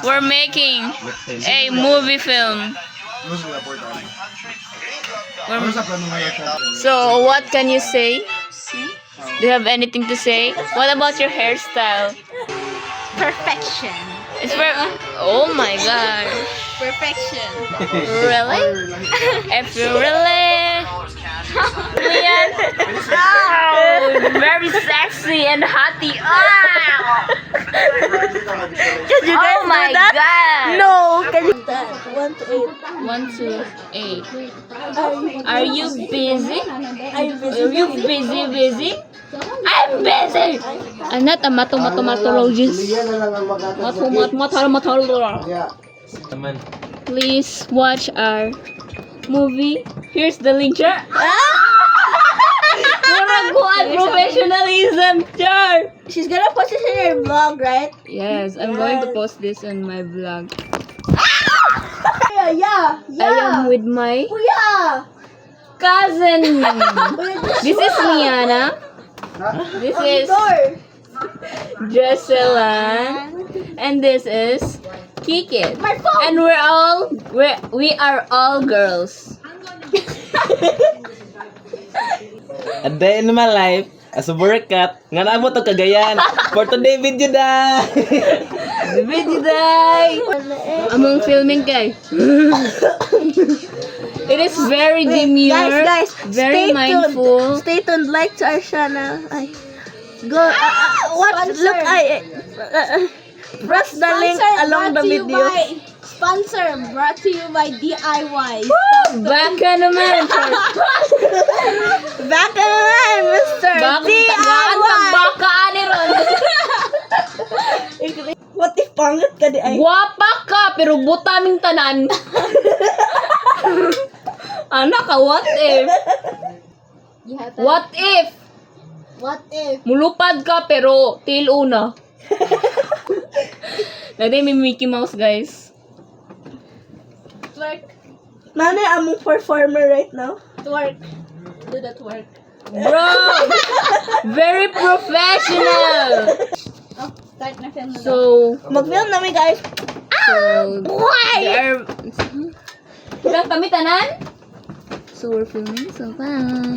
We're making a movie film. So, what can you say? Do you have anything to say? What about your hairstyle? Perfection. It's very... Oh my god. Perfection. Really? If you really... Leon. Oh, very sexy and hotty. Oh, oh my god. No, can you 1 to 8? 1 to 8. Are you busy? Are you busy? I'm busy. I'm not a mathematologist. Please watch our movie. Here's the link. Professionalism, char. She's gonna post this in her vlog, right? Yes, I'm going to post this on my vlog. Yeah. I am with my Kuya! cousin. This is Liana. This is Jocelyn. And this is Kikit. My phone! And we are all girls. A day in my life as a workout. Nga na mo to Cagayan. For today video da. Video day. Among filming kay. It is very demure. Guys, very stay mindful. Tuned. Stay tuned. Like to our channel. Ay. Go. What? Look. Press the link along the video. Sponsor brought to you by DIY. Baka naman. Baka naman, Mr. DIY. Baka ani ron. What if pangit ka di ay? Guwapa ka pero butaming tanan. Anak ka, what if? What if? What if? Mulupad ka pero til una. Nagday may Mickey Mouse, guys. Twerk. Nanay, among performer right now. Twerk. Do the twerk. Bro! Very professional! Oh, start na film na. So, Mag-film namin, guys. so, Why? there are... Kami tanan? So, we're filming, so bye!